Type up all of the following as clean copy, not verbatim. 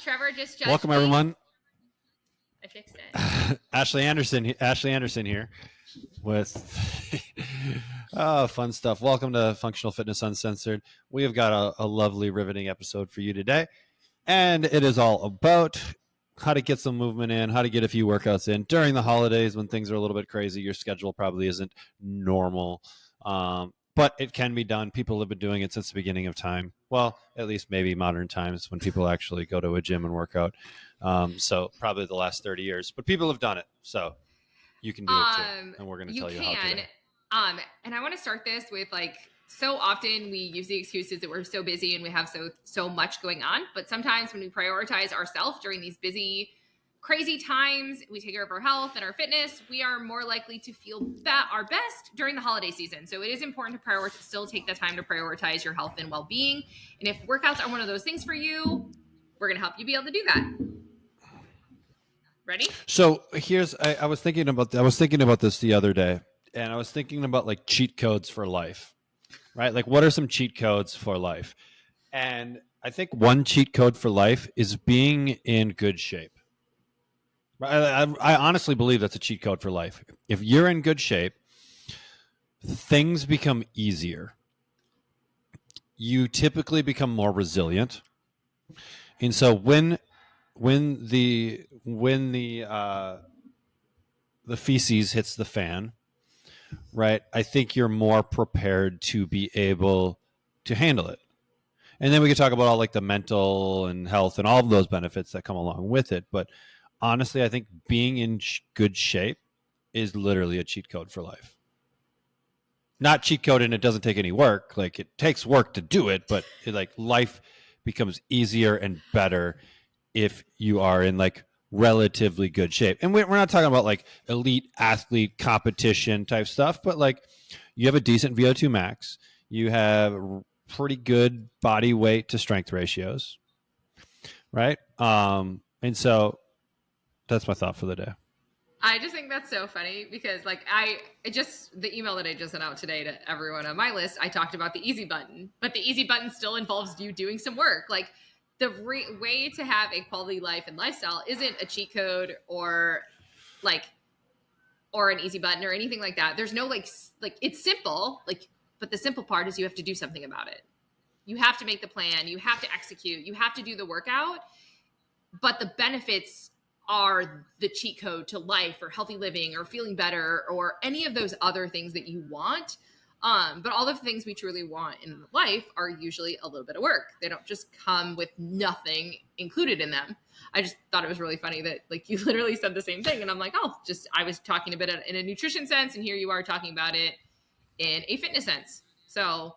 Trevor just judged Welcome, me. everyone. I fixed it. Ashley Anderson here with fun stuff. Welcome to Functional Fitness Uncensored. We have got a lovely, riveting episode for you today. And it is all about how to get some movement in, how to get a few workouts in during the holidays when things are a little bit crazy. Your schedule probably isn't normal, but it can be done. People have been doing it since the beginning of time. Well, at least maybe modern times when people actually go to a gym and work out. So probably the last 30 years, but people have done it. So you can do it too. And we're going to tell you how today. And I want to start this with so often we use the excuses that we're so busy and we have so much going on. But sometimes when we prioritize ourselves during these busy, crazy times, we take care of our health and our fitness, we are more likely to feel our best during the holiday season. So it is important to still take the time to prioritize your health and well-being. And if workouts are one of those things for you, we're going to help you be able to do that. Ready? So I was thinking about this the other day, and I was thinking about like cheat codes for life, right? Like, what are some cheat codes for life? And I think one cheat code for life is being in good shape. I honestly believe that's a cheat code for life. If you're in good shape, things become easier. You typically become more resilient. And so when the feces hits the fan, right, I think you're more prepared to be able to handle it. And then we could talk about all like the mental and health and all of those benefits that come along with it. But honestly, I think being in good shape is literally a cheat code for life. Not cheat code, and it doesn't take any work. Like, it takes work to do it, but life becomes easier and better if you are in like relatively good shape. And we're not talking about like elite athlete competition type stuff, but like you have a decent VO2 max, you have pretty good body weight to strength ratios, right? And so that's my thought for the day. I just think that's so funny because the email that I just sent out today to everyone on my list, I talked about the easy button, but the easy button still involves you doing some work. Like, the way to have a quality life and lifestyle isn't a cheat code or an easy button or anything like that. There's no it's simple, but the simple part is you have to do something about it. You have to make the plan, you have to execute, you have to do the workout, but the benefits are the cheat code to life or healthy living or feeling better or any of those other things that you want. But all the things we truly want in life are usually a little bit of work. They don't just come with nothing included in them. I just thought it was really funny that you literally said the same thing. And I'm like, I was talking a bit in a nutrition sense, and here you are talking about it in a fitness sense. So,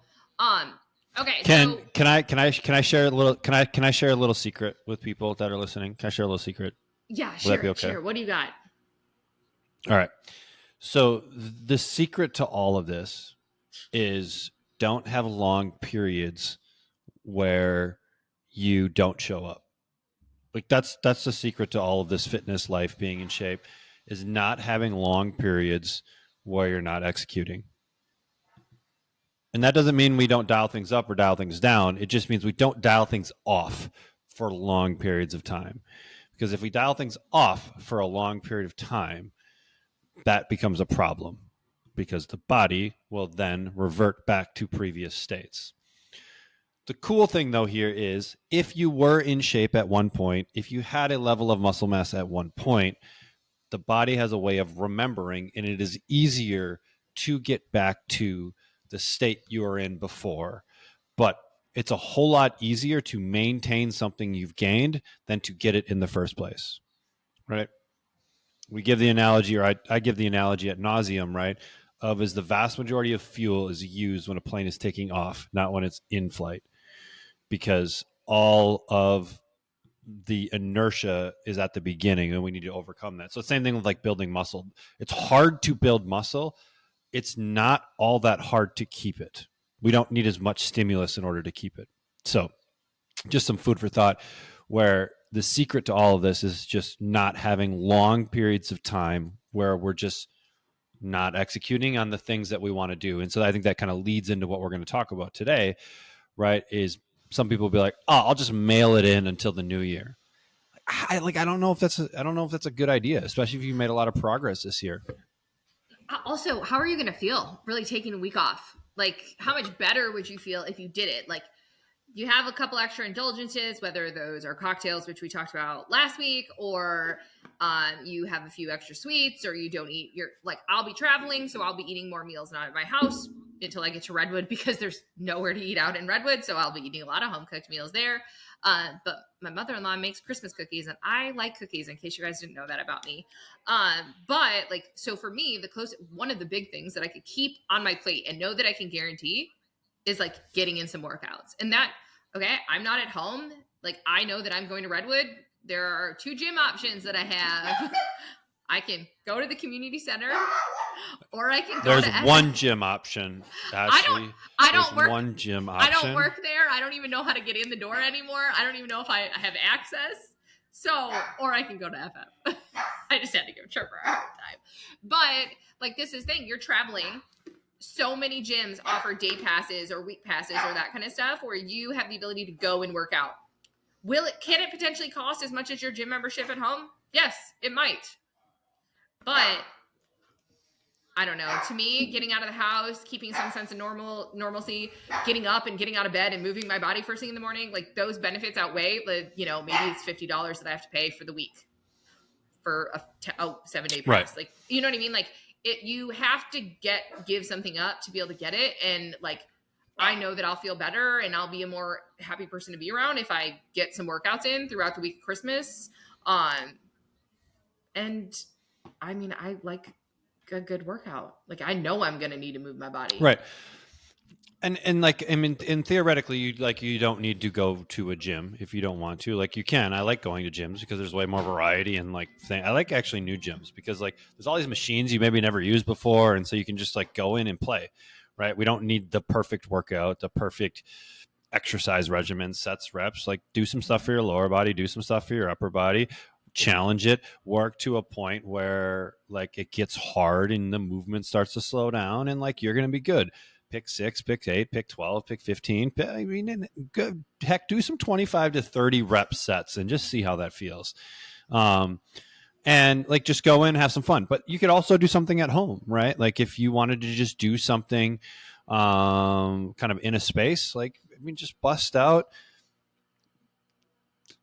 okay. Can I share a little secret with people that are listening? Can I share a little secret? Yeah, sure. That be okay? Sure. What do you got? All right. So the secret to all of this is don't have long periods where you don't show up. Like, that's the secret to all of this fitness life, being in shape, is not having long periods where you're not executing. And that doesn't mean we don't dial things up or dial things down. It just means we don't dial things off for long periods of time. Because if we dial things off for a long period of time, that becomes a problem, because the body will then revert back to previous states. The cool thing, though, here is if you were in shape at one point, if you had a level of muscle mass at one point, the body has a way of remembering, and it is easier to get back to the state you were in before. But it's a whole lot easier to maintain something you've gained than to get it in the first place, right? We give the analogy, or I give the analogy ad nauseum, right, of is the vast majority of fuel is used when a plane is taking off, not when it's in flight, because all of the inertia is at the beginning, and we need to overcome that. So same thing with like building muscle. It's hard to build muscle. It's not all that hard to keep it. We don't need as much stimulus in order to keep it. So just some food for thought, where the secret to all of this is just not having long periods of time where we're just not executing on the things that we want to do. And so I think that kind of leads into what we're going to talk about today, right? Is some people will be like, I'll just mail it in until the new year. I don't know if that's a good idea, especially if you made a lot of progress this year. Also, how are you going to feel really taking a week off? Like, how much better would you feel if you did it? Like, you have a couple extra indulgences, whether those are cocktails, which we talked about last week, or you have a few extra sweets, or you don't eat your, like, I'll be traveling, so I'll be eating more meals not at my house until I get to Redwood because there's nowhere to eat out in Redwood. So I'll be eating a lot of home cooked meals there. But my mother-in-law makes Christmas cookies, and I like cookies, in case you guys didn't know that about me. But like, so for me, one of the big things that I could keep on my plate and know that I can guarantee is like getting in some workouts. And that, okay, I'm not at home. Like, I know that I'm going to Redwood. There are 2 gym options that I have. I can go to the community center, or I can go There's one gym option, Ashley. I don't work. One gym option. I don't work there. I don't even know how to get in the door anymore. I don't even know if I have access. So, or I can go to FF. I just had to give Trevor a hard time. But like, this is the thing, you're traveling. So many gyms offer day passes or week passes or that kind of stuff where you have the ability to go and work out. Can it potentially cost as much as your gym membership at home? Yes, it might. But I don't know. To me, getting out of the house, keeping some sense of normalcy, getting up and getting out of bed and moving my body first thing in the morning, like, those benefits outweigh, like, you know, maybe it's $50 that I have to pay for the week for a 7-day pass. Right. Like, you know what I mean? Like, you have to give something up to be able to get it. And like, I know that I'll feel better and I'll be a more happy person to be around if I get some workouts in throughout the week of Christmas. And I mean, I like a good workout. Like, I know I'm going to need to move my body. Right. And like, I mean, and theoretically, you don't need to go to a gym if you don't want to. Like, you can. I like going to gyms because there's way more variety and like I like actually new gyms because like there's all these machines you maybe never used before, and so you can just like go in and play. Right? We don't need the perfect workout, the perfect exercise regimen, sets, reps. Like, do some stuff for your lower body, do some stuff for your upper body. Challenge it, work to a point where like it gets hard and the movement starts to slow down, and like you're going to be good. Pick 6, pick 8, pick 12, pick 15. I mean, good, heck, do some 25 to 30 rep sets and just see how that feels. And like, just go in and have some fun. But you could also do something at home, right? Like, if you wanted to just do something kind of in a space, like, I mean, just bust out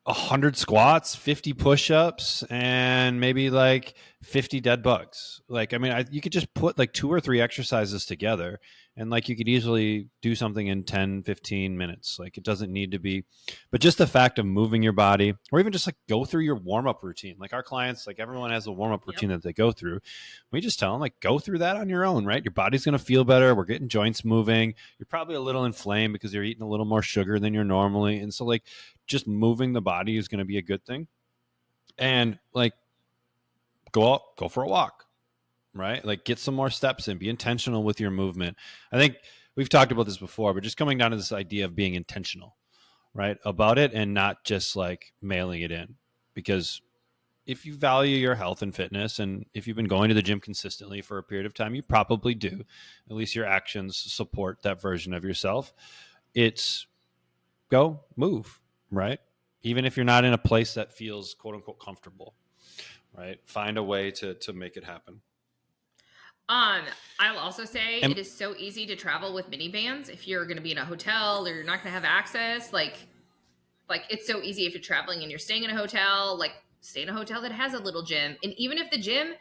100 squats, 50 push-ups, and maybe like 50 dead bugs. Like, I mean, you could just put like 2 or 3 exercises together, and like you could easily do something in 10, 15 minutes. Like, it doesn't need to be, but just the fact of moving your body, or even just like go through your warm-up routine. Like, our clients, like, everyone has a warm-up routine that they go through. We just tell them, like, go through that on your own, right? Your body's going to feel better. We're getting joints moving. You're probably a little inflamed because you're eating a little more sugar than you're normally. And so like, just moving the body is going to be a good thing. And like, go for a walk, right? Like, get some more steps in, be intentional with your movement. I think we've talked about this before, but just coming down to this idea of being intentional, right, about it, and not just like mailing it in. Because if you value your health and fitness, and if you've been going to the gym consistently for a period of time, you probably do. At least your actions support that version of yourself. It's go move, right? Even if you're not in a place that feels quote unquote comfortable, right? Find a way to make it happen. I'll also say it is so easy to travel with minivans if you're going to be in a hotel or you're not going to have access. Like it's so easy if you're traveling and you're staying in a hotel, like stay in a hotel that has a little gym. And even if the gym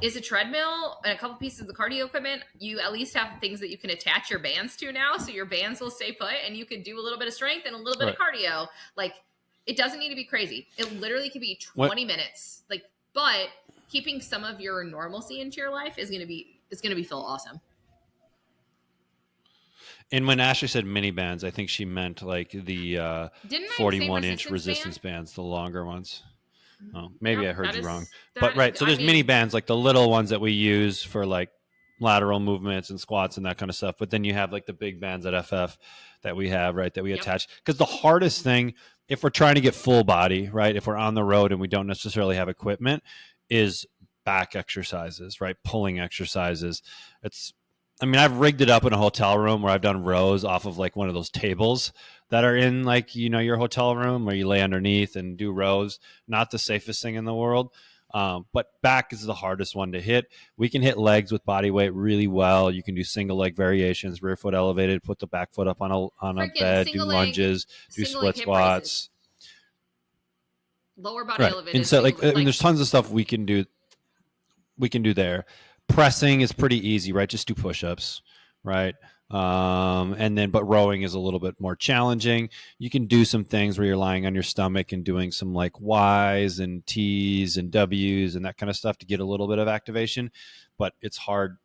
is a treadmill and a couple pieces of cardio equipment, you at least have things that you can attach your bands to now. So your bands will stay put and you can do a little bit of strength and a little bit of cardio. Like, it doesn't need to be crazy. It literally could be 20 minutes. Like, but keeping some of your normalcy into your life is going to feel awesome. And when Ashley said mini bands, I think she meant like the 41-inch resistance bands, the longer ones. Oh, maybe I heard you wrong. But right, so there's mini bands, like the little ones that we use for like lateral movements and squats and that kind of stuff. But then you have like the big bands at FF that we have, right, that we attach. Because the hardest thing, if we're trying to get full body, right, if we're on the road and we don't necessarily have equipment, is back exercises, right? Pulling exercises. It's I mean, I've rigged it up in a hotel room where I've done rows off of like one of those tables that are in like, your hotel room where you lay underneath and do rows. Not the safest thing in the world. But back is the hardest one to hit. We can hit legs with body weight really well. You can do single leg variations, rear foot elevated, put the back foot up on a Freaking bed, do lunges, do single leg split hip raises, squats. lower body Right. And elevated, so single like, I mean, like there's tons of stuff we can do there. Pressing is pretty easy, right? Just do push-ups, right? And then, but rowing is a little bit more challenging. You can do some things where you're lying on your stomach and doing some like Y's and T's and W's and that kind of stuff to get a little bit of activation, but it's hard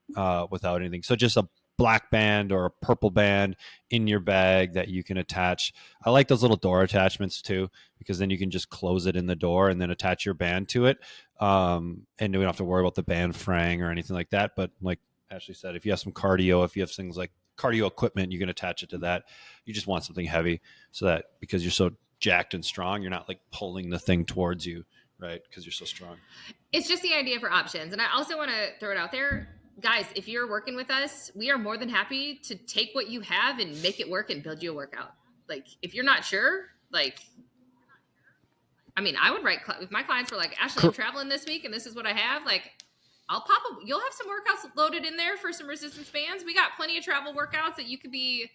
without anything. So just a black band or a purple band in your bag that you can attach. I like those little door attachments too, because then you can just close it in the door and then attach your band to it. And we don't have to worry about the band fraying or anything like that. But like Ashley said, if you have some cardio, if you have things like cardio equipment, you can attach it to that. You just want something heavy so that because you're so jacked and strong, you're not like pulling the thing towards you, right? Because you're so strong. It's just the idea for options. And I also want to throw it out there. Guys, if you're working with us, we are more than happy to take what you have and make it work and build you a workout. Like, if you're not sure, like, I mean, I would write if my clients were like, Ashley, I'm traveling this week and this is what I have. Like, you'll have some workouts loaded in there for some resistance bands. We got plenty of travel workouts that you could be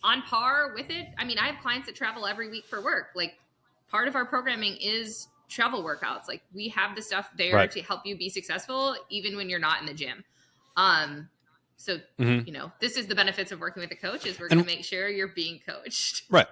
on par with it. I mean, I have clients that travel every week for work. Like, part of our programming is travel workouts. Like, we have the stuff there to help you be successful even when you're not in the gym. So this is the benefits of working with a coach is we're going to make sure you're being coached. Right.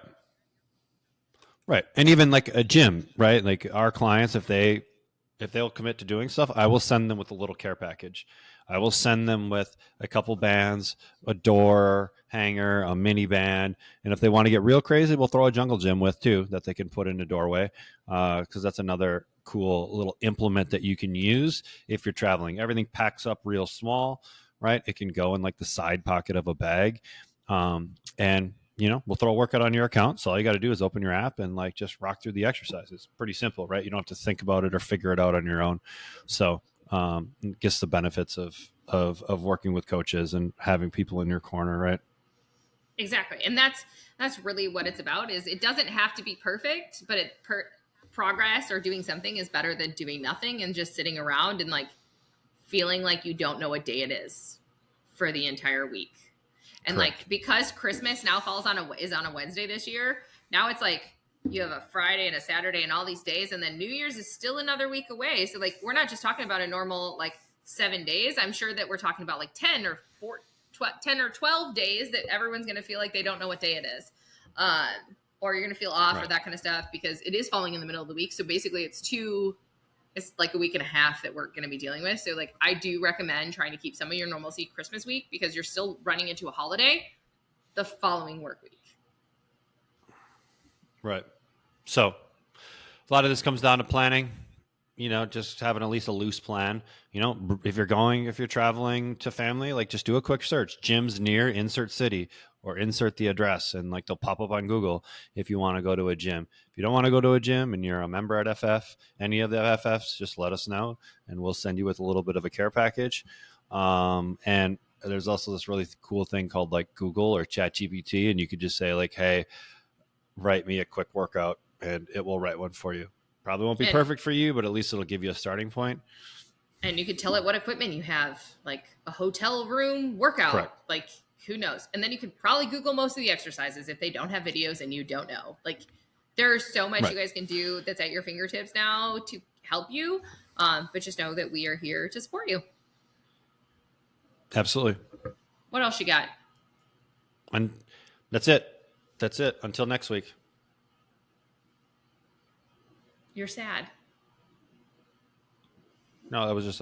And even like a gym, right? Like our clients, if they'll commit to doing stuff, I will send them with a little care package. I will send them with a couple bands, a door hanger, a mini band. And if they want to get real crazy, we'll throw a jungle gym with too, that they can put in a doorway. Cause that's another cool little implement that you can use if you're traveling. Everything packs up real small, right? It can go in like the side pocket of a bag. And we'll throw a workout on your account. So all you got to do is open your app and like just rock through the exercises. Pretty simple, right? You don't have to think about it or figure it out on your own. So it gets the benefits of working with coaches and having people in your corner, right? Exactly. And that's really what it's about is it doesn't have to be perfect, but progress or doing something is better than doing nothing and just sitting around and like feeling like you don't know what day it is for the entire week. And correct. Like, because Christmas now is on a Wednesday this year, now it's like you have a Friday and a Saturday and all these days. And then New Year's is still another week away. So like, we're not just talking about a normal, like 7 days. I'm sure that we're talking about like 10 or 12 days that everyone's going to feel like they don't know what day it is. Or you're going to feel off or that kind of stuff because it is falling in the middle of the week. So basically it's like a week and a half that we're going to be dealing with. So like, I do recommend trying to keep some of your normalcy Christmas week because you're still running into a holiday the following work week. Right. So a lot of this comes down to planning, just having at least a loose plan. If you're traveling to family, like just do a quick search, gyms near insert city or insert the address and like they'll pop up on Google if you want to go to a gym. If you don't want to go to a gym and you're a member at any of the FFs, just let us know and we'll send you with a little bit of a care package. And there's also this really cool thing called like Google or ChatGPT, and you could just say like, hey, write me a quick workout and it will write one for you. Probably won't be perfect for you, but at least it'll give you a starting point. And you could tell it what equipment you have, like a hotel room workout. Correct. Like, who knows? And then you could probably Google most of the exercises if they don't have videos and you don't know. Like, there's so much you guys can do that's at your fingertips now to help you. But just know that we are here to support you. Absolutely. What else you got? And that's it. Until next week. You're sad. No, that was just